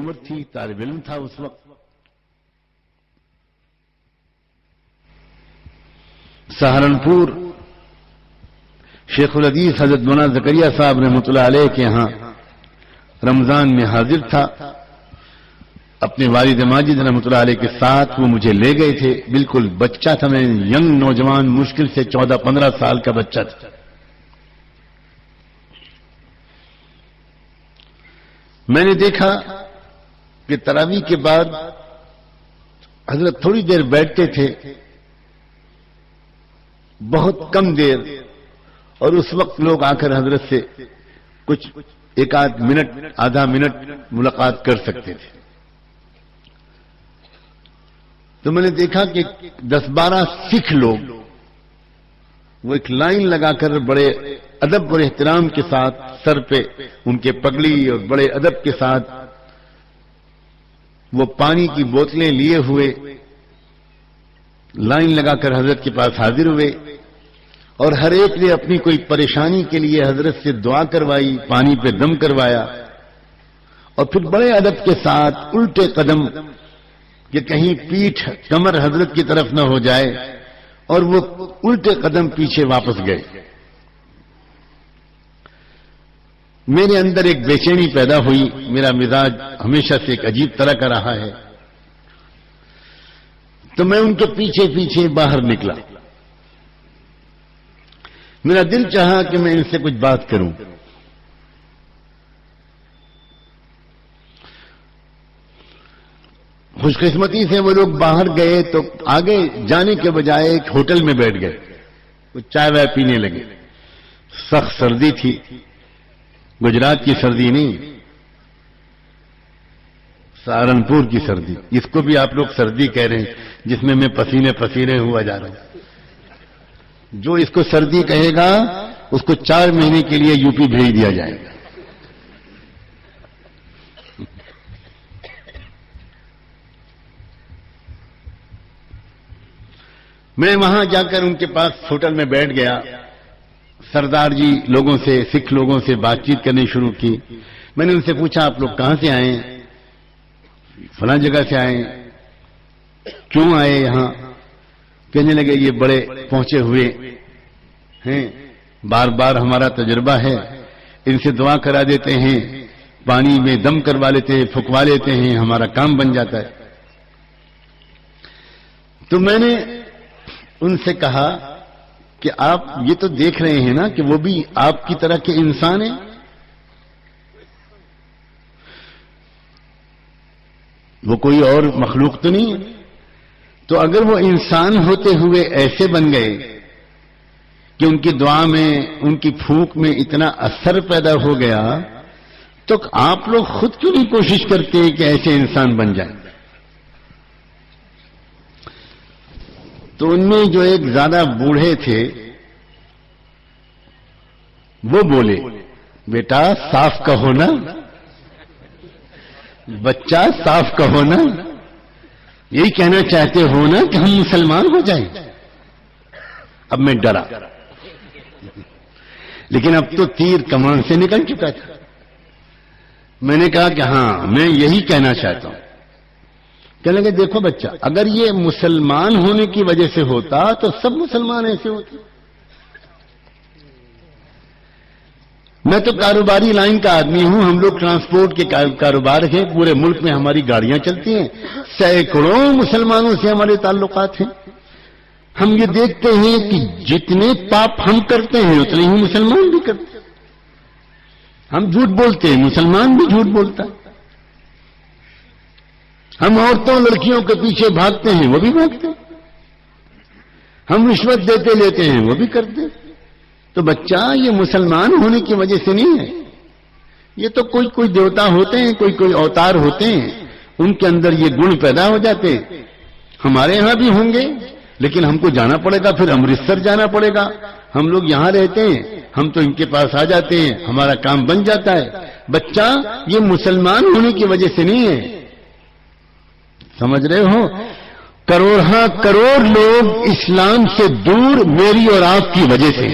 عمر تھی، طالب علم تھا اس وقت. سہارنپور شیخ الحدیث حضرت مولانا زکریا صاحب رحمۃ اللہ علیہ کے ہاں رمضان میں حاضر تھا. اپنے والد ماجد رحمۃ اللہ علیہ کے ساتھ وہ مجھے لے گئے تھے. بالکل بچہ تھا میں، ینگ نوجوان، مشکل سے 14-15 سال کا بچہ تھا. میں نے دیکھا کہ تراویح کے بعد حضرت تھوڑی دیر بیٹھتے تھے، بہت کم دیر، اور اس وقت لوگ آ کر حضرت سے کچھ ایک آدھ منٹ، آدھا منٹ ملاقات کر سکتے تھے. تو میں نے دیکھا کہ 10-12 سکھ لوگ وہ ایک لائن لگا کر بڑے ادب اور احترام کے ساتھ، سر پہ ان کے پگڑی اور بڑے ادب کے ساتھ وہ پانی کی بوتلیں لیے ہوئے لائن لگا کر حضرت کے پاس حاضر ہوئے، اور ہر ایک نے اپنی کوئی پریشانی کے لیے حضرت سے دعا کروائی، پانی پہ دم کروایا، اور پھر بڑے ادب کے ساتھ الٹے قدم کہ کہیں پیٹھ کمر حضرت کی طرف نہ ہو جائے، اور وہ الٹے قدم پیچھے واپس گئے. میرے اندر ایک بے چینی پیدا ہوئی. میرا مزاج ہمیشہ سے ایک عجیب طرح کا رہا ہے. تو میں ان کے پیچھے پیچھے باہر نکلا. میرا دل چاہا کہ میں ان سے کچھ بات کروں. خوش قسمتی سے وہ لوگ باہر گئے تو آگے جانے کے بجائے ایک ہوٹل میں بیٹھ گئے، وہ چائے وائے پینے لگے. سخت سردی تھی، گجرات کی سردی نہیں، سہارنپور کی سردی. اس کو بھی آپ لوگ سردی کہہ رہے ہیں، جس میں میں پسینے پسینے ہوا جا رہا ہوں. جو اس کو سردی کہے گا اس کو 4 مہینے کے لیے یو پی بھیج دیا جائے گا. میں وہاں جا کر ان کے پاس ہوٹل میں بیٹھ گیا. سردار جی لوگوں سے، سکھ لوگوں سے بات چیت کرنی شروع کی. میں نے ان سے پوچھا آپ لوگ کہاں سے آئے ہیں؟ فلاں جگہ سے آئے. کیوں آئے یہاں؟ کہنے لگے یہ بڑے پہنچے ہوئے ہیں، بار بار ہمارا تجربہ ہے، ان سے دعا کرا دیتے ہیں، پانی میں دم کروا لیتے ہیں، پھکوا لیتے ہیں، ہمارا کام بن جاتا ہے. تو میں نے ان سے کہا کہ آپ یہ تو دیکھ رہے ہیں نا کہ وہ بھی آپ کی طرح کے انسان ہیں. وہ کوئی اور مخلوق تو نہیں ہے. تو اگر وہ انسان ہوتے ہوئے ایسے بن گئے کہ ان کی دعا میں، ان کی پھونک میں اتنا اثر پیدا ہو گیا، تو آپ لوگ خود کیوں نہیں کوشش کرتے کہ ایسے انسان بن جائیں؟ تو ان میں جو ایک زیادہ بوڑھے تھے وہ بولے بیٹا صاف کہو نا، بچہ صاف کہو نا، یہی کہنا چاہتے ہو نا کہ ہم مسلمان ہو جائیں. اب میں ڈرا، لیکن اب تو تیر کمان سے نکل چکا تھا. میں نے کہا کہ ہاں میں یہی کہنا چاہتا ہوں. کہنے لگے دیکھو بچہ، اگر یہ مسلمان ہونے کی وجہ سے ہوتا تو سب مسلمان ایسے ہوتے. میں تو کاروباری لائن کا آدمی ہوں، ہم لوگ ٹرانسپورٹ کے کاروبار ہیں، پورے ملک میں ہماری گاڑیاں چلتی ہیں، سینکڑوں مسلمانوں سے ہمارے تعلقات ہیں. ہم یہ دیکھتے ہیں کہ جتنے پاپ ہم کرتے ہیں اتنے ہی مسلمان بھی کرتے ہیں. ہم جھوٹ بولتے ہیں، مسلمان بھی جھوٹ بولتا ہے. ہم عورتوں لڑکیوں کے پیچھے بھاگتے ہیں، وہ بھی بھاگتے ہیں. ہم رشوت دیتے لیتے ہیں، وہ بھی کرتے ہیں. تو بچہ یہ مسلمان ہونے کی وجہ سے نہیں ہے. یہ تو کوئی دیوتا ہوتے ہیں، کوئی اوتار ہوتے ہیں، ان کے اندر یہ گن پیدا ہو جاتے ہیں. ہمارے یہاں بھی ہوں گے، لیکن ہم کو جانا پڑے گا، پھر امرتسر جانا پڑے گا. ہم لوگ یہاں رہتے ہیں، ہم تو ان کے پاس آ جاتے ہیں، ہمارا کام بن جاتا ہے. بچہ یہ مسلمان ہونے کی وجہ سے نہیں ہے. سمجھ رہے ہو؟ کروڑ لوگ اسلام سے دور میری اور آپ کی وجہ سے.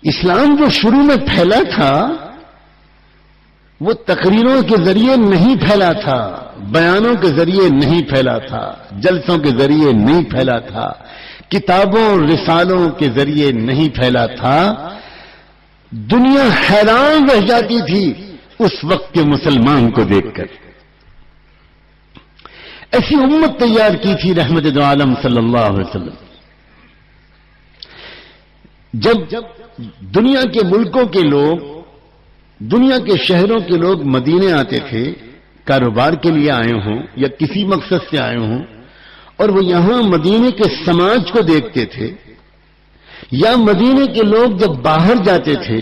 اسلام جو شروع میں پھیلا تھا وہ تقریروں کے ذریعے نہیں پھیلا تھا، بیانوں کے ذریعے نہیں پھیلا تھا، جلسوں کے ذریعے نہیں پھیلا تھا، کتابوں رسالوں کے ذریعے نہیں پھیلا تھا۔ دنیا حیران رہ جاتی تھی اس وقت کے مسلمان کو دیکھ کر۔ ایسی امت تیار کی تھی رحمت دو عالم صلی اللہ علیہ وسلم۔ جب دنیا کے ملکوں کے لوگ، دنیا کے شہروں کے لوگ مدینے آتے تھے کاروبار کے لیے آئے ہوں یا کسی مقصد سے آئے ہوں، اور وہ یہاں مدینے کے سماج کو دیکھتے تھے، یا مدینے کے لوگ جب باہر جاتے تھے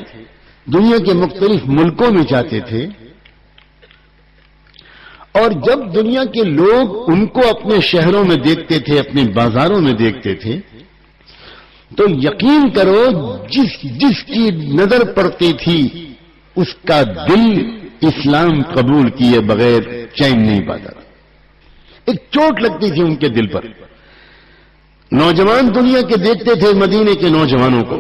دنیا کے مختلف ملکوں میں جاتے تھے، اور جب دنیا کے لوگ ان کو اپنے شہروں میں دیکھتے تھے، اپنے بازاروں میں دیکھتے تھے، تو یقین کرو جس کی نظر پڑتی تھی اس کا دل اسلام قبول کیے بغیر چین نہیں پاتا، ایک چوٹ لگتی تھی ان کے دل پر۔ نوجوان دنیا کے دیکھتے تھے مدینے کے نوجوانوں کو،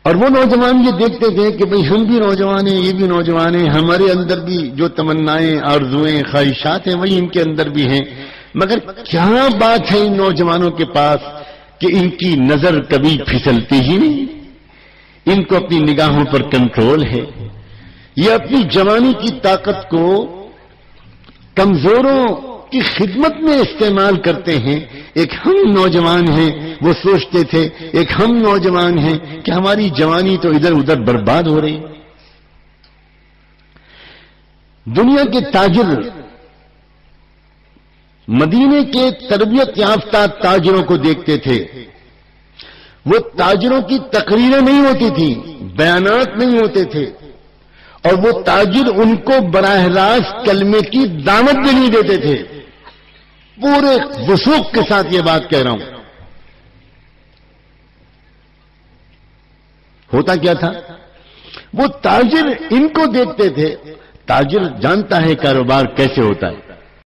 اور وہ نوجوان یہ دیکھتے تھے کہ بھئی ہم بھی نوجوان ہیں، یہ بھی نوجوان ہیں، ہمارے اندر بھی جو تمنائیں، آرزویں، خواہشات ہیں وہی ان کے اندر بھی ہیں، مگر کیا بات ہے ان نوجوانوں کے پاس کہ ان کی نظر کبھی پھسلتی ہی نہیں، ان کو اپنی نگاہوں پر کنٹرول ہے، یہ اپنی جوانی کی طاقت کو کمزوروں کی خدمت میں استعمال کرتے ہیں۔ ایک ہم نوجوان ہیں وہ سوچتے تھے، ایک ہم نوجوان ہیں کہ ہماری جوانی تو ادھر ادھر برباد ہو رہی۔ دنیا کے تاجر مدینے کے تربیت یافتہ تاجروں کو دیکھتے تھے، وہ تاجروں کی تقریریں نہیں ہوتی تھیں، بیانات نہیں ہوتے تھے، اور وہ تاجر ان کو براہ راست کلمے کی دعوت بھی نہیں دیتے تھے۔ پورے وثوق کے ساتھ یہ بات کہہ رہا ہوں۔ ہوتا کیا تھا، وہ تاجر ان کو دیکھتے تھے، تاجر جانتا ہے کاروبار کیسے ہوتا ہے،